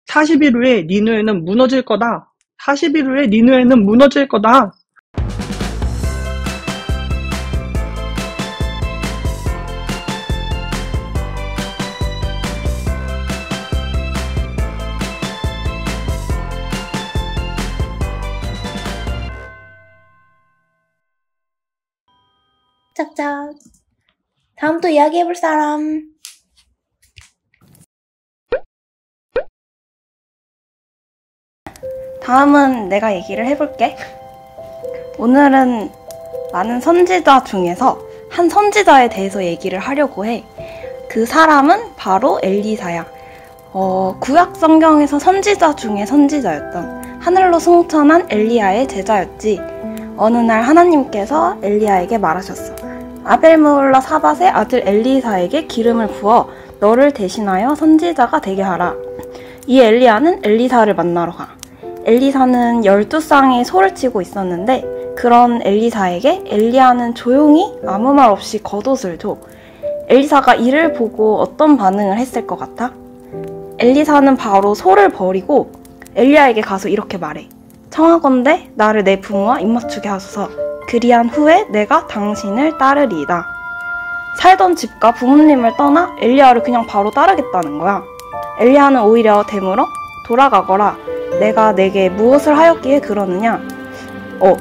40일 후에 니누에는 무너질 거다. 40일 후에 니누에는 무너질 거다. 짝짝. 다음 또 이야기해볼 사람. 다음은 내가 얘기를 해볼게. 오늘은 많은 선지자 중에서 한 선지자에 대해서 얘기를 하려고 해. 그 사람은 바로 엘리사야. 구약 성경에서 선지자 중에 선지자였던 하늘로 승천한 엘리야의 제자였지. 어느 날 하나님께서 엘리야에게 말하셨어. 아벨므홀라 사밧의 아들 엘리사에게 기름을 부어 너를 대신하여 선지자가 되게 하라. 이 엘리야는 엘리사를 만나러 가. 엘리사는 12쌍의 소를 치고 있었는데 그런 엘리사에게 엘리야는 조용히 아무 말 없이 겉옷을 줘. 엘리사가 이를 보고 어떤 반응을 했을 것 같아? 엘리사는 바로 소를 버리고 엘리야에게 가서 이렇게 말해. 청하건대 나를 내 부모와 입맞추게 하소서. 그리한 후에 내가 당신을 따르리이다. 살던 집과 부모님을 떠나 엘리야를 그냥 바로 따르겠다는 거야. 엘리야는 오히려 되물어 돌아가거라. 내가 내게 무엇을 하였기에 그러느냐?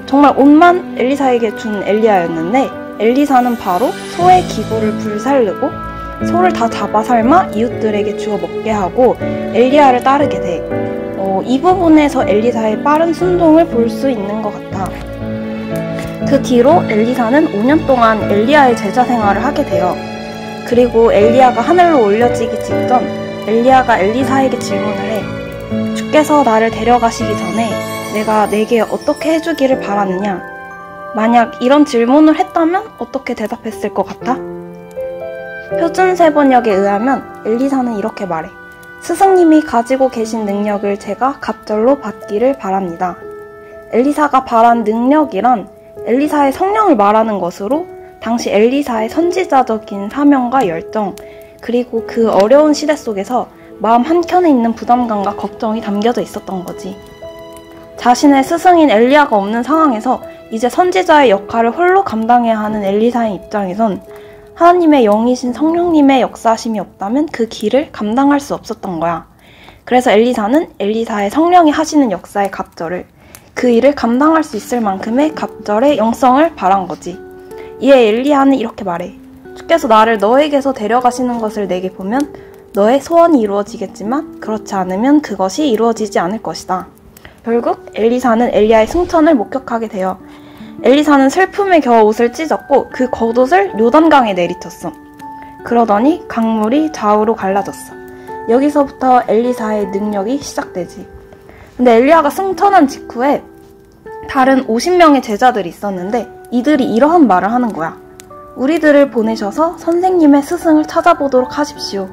정말 옷만 엘리사에게 준 엘리야였는데 엘리사는 바로 소의 기구를 불살르고 소를 다 잡아 삶아 이웃들에게 주어 먹게 하고 엘리야를 따르게 돼. 이 부분에서 엘리사의 빠른 순종을 볼 수 있는 것 같아. 그 뒤로 엘리사는 5년 동안 엘리야의 제자 생활을 하게 돼요. 그리고 엘리야가 하늘로 올려지기 직전 엘리야가 엘리사에게 질문을 해. 주께서 나를 데려가시기 전에 내가 내게 어떻게 해주기를 바라느냐? 만약 이런 질문을 했다면 어떻게 대답했을 것 같아? 표준세 번역에 의하면 엘리사는 이렇게 말해. 스승님이 가지고 계신 능력을 제가 갑절로 받기를 바랍니다. 엘리사가 바란 능력이란 엘리사의 성령을 말하는 것으로 당시 엘리사의 선지자적인 사명과 열정, 그리고 그 어려운 시대 속에서 마음 한켠에 있는 부담감과 걱정이 담겨져 있었던 거지. 자신의 스승인 엘리야가 없는 상황에서 이제 선지자의 역할을 홀로 감당해야 하는 엘리사의 입장에선 하나님의 영이신 성령님의 역사심이 없다면 그 길을 감당할 수 없었던 거야. 그래서 엘리사는 엘리사의 성령이 하시는 역사의 갑절을, 그 일을 감당할 수 있을 만큼의 갑절의 영성을 바란 거지. 이에 엘리야는 이렇게 말해. 주께서 나를 너에게서 데려가시는 것을 내게 보면 너의 소원이 이루어지겠지만 그렇지 않으면 그것이 이루어지지 않을 것이다. 결국 엘리사는 엘리야의 승천을 목격하게 되어 엘리사는 슬픔에 겨워 옷을 찢었고 그 겉옷을 요단강에 내리쳤어. 그러더니 강물이 좌우로 갈라졌어. 여기서부터 엘리사의 능력이 시작되지. 근데 엘리야가 승천한 직후에 다른 50명의 제자들이 있었는데 이들이 이러한 말을 하는 거야. 우리들을 보내셔서 선생님의 스승을 찾아보도록 하십시오.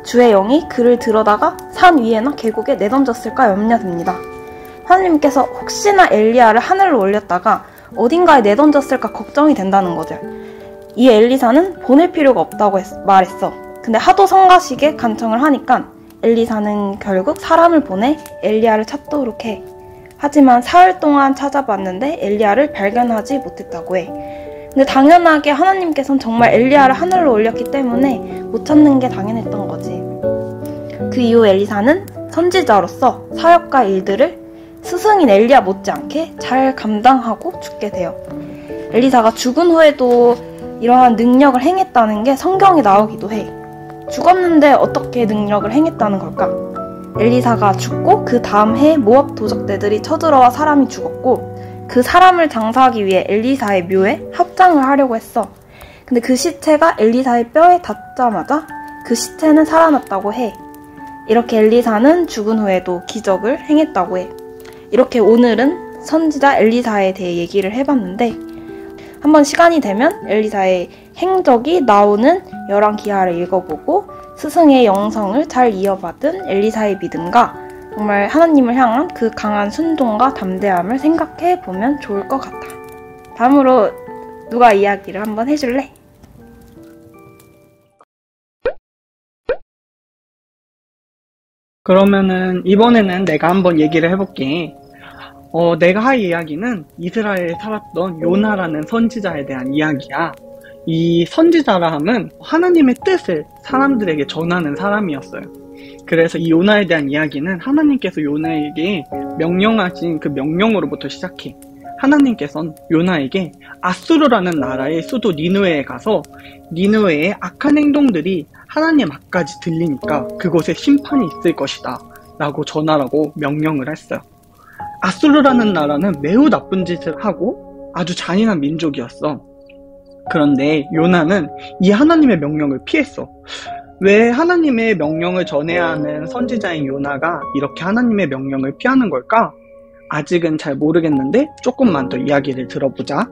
주의 영이 그를 들어다가 산 위에나 계곡에 내던졌을까 염려됩니다. 하나님께서 혹시나 엘리야를 하늘로 올렸다가 어딘가에 내던졌을까 걱정이 된다는 거죠. 이 엘리사는 보낼 필요가 없다고 말했어. 근데 하도 성가시게 간청을 하니까 엘리사는 결국 사람을 보내 엘리야를 찾도록 해. 하지만 사흘 동안 찾아봤는데 엘리야를 발견하지 못했다고 해. 근데 당연하게 하나님께서는 정말 엘리야를 하늘로 올렸기 때문에 못 찾는 게 당연했던 거지. 그 이후 엘리사는 선지자로서 사역과 일들을 스승인 엘리야 못지않게 잘 감당하고 죽게 돼요. 엘리사가 죽은 후에도 이러한 능력을 행했다는 게 성경에 나오기도 해. 죽었는데 어떻게 능력을 행했다는 걸까? 엘리사가 죽고 그 다음 해에 모압 도적대들이 쳐들어와 사람이 죽었고 그 사람을 장사하기 위해 엘리사의 묘에 합장을 하려고 했어. 근데 그 시체가 엘리사의 뼈에 닿자마자 그 시체는 살아났다고 해. 이렇게 엘리사는 죽은 후에도 기적을 행했다고 해. 이렇게 오늘은 선지자 엘리사에 대해 얘기를 해봤는데 한번 시간이 되면 엘리사의 행적이 나오는 열왕기하를 읽어보고 스승의 영성을 잘 이어받은 엘리사의 믿음과 정말 하나님을 향한 그 강한 순종과 담대함을 생각해보면 좋을 것 같아. 다음으로 누가 이야기를 한번 해줄래? 그러면은 이번에는 내가 한번 얘기를 해볼게. 내가 할 이야기는 이스라엘에 살았던 요나라는 선지자에 대한 이야기야. 이 선지자라 함은 하나님의 뜻을 사람들에게 전하는 사람이었어요. 그래서 이 요나에 대한 이야기는 하나님께서 요나에게 명령하신 그 명령으로부터 시작해. 하나님께서는 요나에게 아수르라는 나라의 수도 니느웨에 가서 니느웨의 악한 행동들이 하나님 앞까지 들리니까 그곳에 심판이 있을 것이다 라고 전하라고 명령을 했어요. 아수르라는 나라는 매우 나쁜 짓을 하고 아주 잔인한 민족이었어. 그런데 요나는 이 하나님의 명령을 피했어. 왜 하나님의 명령을 전해야 하는 선지자인 요나가 이렇게 하나님의 명령을 피하는 걸까? 아직은 잘 모르겠는데 조금만 더 이야기를 들어보자.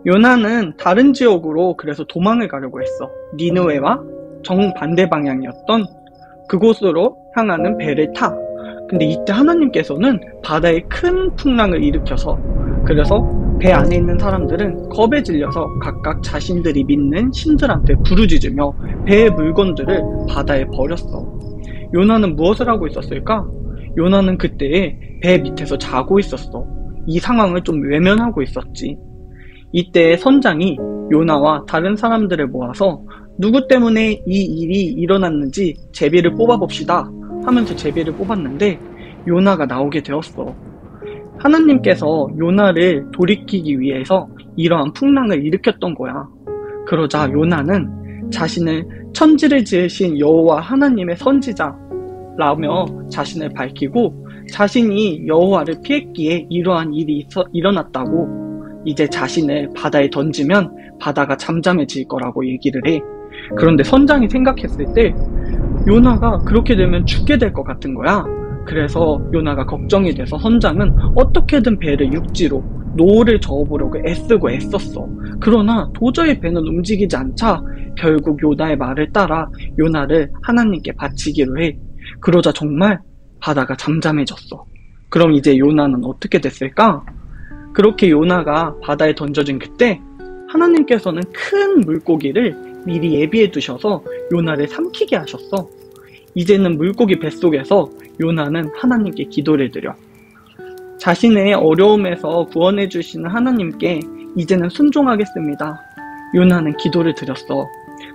요나는 다른 지역으로 그래서 도망을 가려고 했어. 니느웨와 정반대 방향이었던 그곳으로 향하는 배를 타. 근데 이때 하나님께서는 바다에 큰 풍랑을 일으켜서 그래서 배 안에 있는 사람들은 겁에 질려서 각각 자신들이 믿는 신들한테 부르짖으며 배의 물건들을 바다에 버렸어. 요나는 무엇을 하고 있었을까? 요나는 그때에 배 밑에서 자고 있었어. 이 상황을 좀 외면하고 있었지. 이때 선장이 요나와 다른 사람들을 모아서 누구 때문에 이 일이 일어났는지 제비를 뽑아봅시다 하면서 제비를 뽑았는데 요나가 나오게 되었어. 하나님께서 요나를 돌이키기 위해서 이러한 풍랑을 일으켰던 거야. 그러자 요나는 자신을 천지를 지으신 여호와 하나님의 선지자라며 자신을 밝히고 자신이 여호와를 피했기에 이러한 일이 일어났다고 이제 자신을 바다에 던지면 바다가 잠잠해질 거라고 얘기를 해. 그런데 선장이 생각했을 때 요나가 그렇게 되면 죽게 될 것 같은 거야. 그래서 요나가 걱정이 돼서 선장은 어떻게든 배를 육지로 노를 저어보려고 애쓰고 애썼어. 그러나 도저히 배는 움직이지 않자 결국 요나의 말을 따라 요나를 하나님께 바치기로 해. 그러자 정말 바다가 잠잠해졌어. 그럼 이제 요나는 어떻게 됐을까? 그렇게 요나가 바다에 던져진 그때 하나님께서는 큰 물고기를 미리 예비해 두셔서 요나를 삼키게 하셨어. 이제는 물고기 뱃속에서 요나는 하나님께 기도를 드려. 자신의 어려움에서 구원해 주시는 하나님께 이제는 순종하겠습니다. 요나는 기도를 드렸어.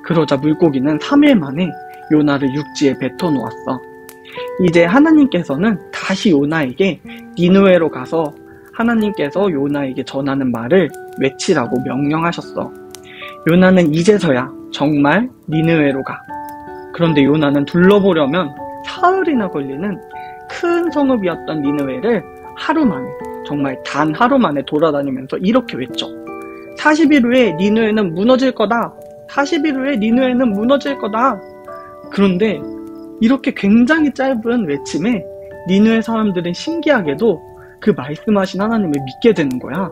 그러자 물고기는 3일 만에 요나를 육지에 뱉어 놓았어. 이제 하나님께서는 다시 요나에게 니느웨로 가서 하나님께서 요나에게 전하는 말을 외치라고 명령하셨어. 요나는 이제서야 정말 니느웨로 가. 그런데 요나는 둘러보려면 사흘이나 걸리는 큰 성읍이었던 니느웨를 하루 만에, 정말 단 하루 만에 돌아다니면서 이렇게 외쳐. 40일 후에 니느웨는 무너질 거다. 40일 후에 니느웨는 무너질 거다. 그런데 이렇게 굉장히 짧은 외침에 니느웨 사람들은 신기하게도 그 말씀하신 하나님을 믿게 되는 거야.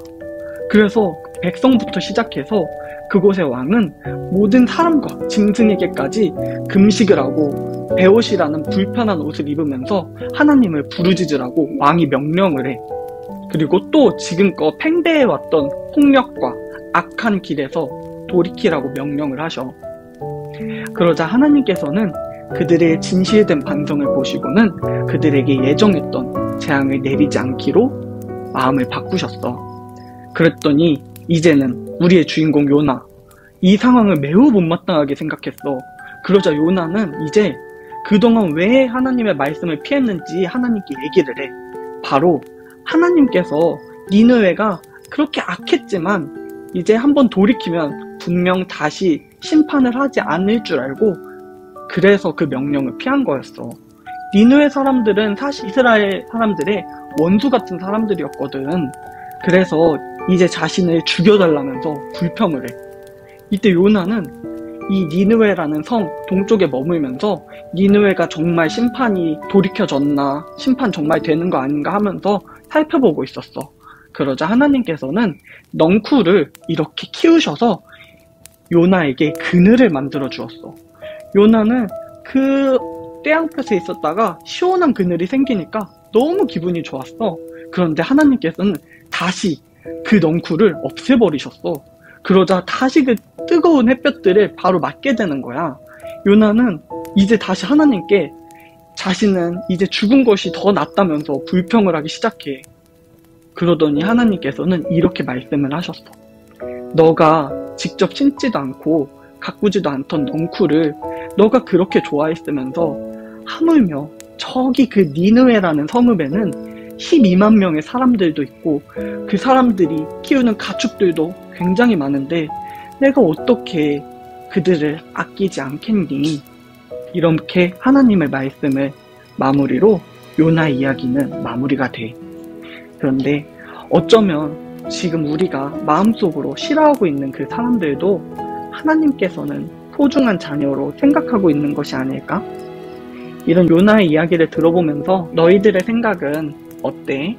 그래서 백성부터 시작해서 그곳의 왕은 모든 사람과 짐승에게까지 금식을 하고 베옷이라는 불편한 옷을 입으면서 하나님을 부르짖으라고 왕이 명령을 해. 그리고 또 지금껏 팽배해왔던 폭력과 악한 길에서 돌이키라고 명령을 하셔. 그러자 하나님께서는 그들의 진실된 반성을 보시고는 그들에게 예정했던 재앙을 내리지 않기로 마음을 바꾸셨어. 그랬더니 이제는 우리의 주인공 요나, 이 상황을 매우 못마땅하게 생각했어. 그러자 요나는 이제 그동안 왜 하나님의 말씀을 피했는지 하나님께 얘기를 해. 바로 하나님께서 니느웨가 그렇게 악했지만 이제 한번 돌이키면 분명 다시 심판을 하지 않을 줄 알고 그래서 그 명령을 피한 거였어. 니느웨 사람들은 사실 이스라엘 사람들의 원수 같은 사람들이었거든. 그래서 이제 자신을 죽여달라면서 불평을 해. 이때 요나는 이 니느웨라는 성 동쪽에 머물면서 니느웨가 정말 심판이 돌이켜졌나, 심판 정말 되는 거 아닌가 하면서 살펴보고 있었어. 그러자 하나님께서는 넝쿨을 이렇게 키우셔서 요나에게 그늘을 만들어 주었어. 요나는 그 떼양볕에 있었다가 시원한 그늘이 생기니까 너무 기분이 좋았어. 그런데 하나님께서는 다시 그 넝쿨을 없애버리셨어. 그러자 다시 그 뜨거운 햇볕들을 바로 맞게 되는 거야. 요나는 이제 다시 하나님께 자신은 이제 죽은 것이 더 낫다면서 불평을 하기 시작해. 그러더니 하나님께서는 이렇게 말씀을 하셨어. 너가 직접 신지도 않고 가꾸지도 않던 넝쿨을 너가 그렇게 좋아했으면서 하물며 저기 그 니느웨라는 성읍에는 12만 명의 사람들도 있고 그 사람들이 키우는 가축들도 굉장히 많은데 내가 어떻게 그들을 아끼지 않겠니? 이렇게 하나님의 말씀을 마무리로 요나 이야기는 마무리가 돼. 그런데 어쩌면 지금 우리가 마음속으로 싫어하고 있는 그 사람들도 하나님께서는 소중한 자녀로 생각하고 있는 것이 아닐까? 이런 요나의 이야기를 들어보면서 너희들의 생각은 어때?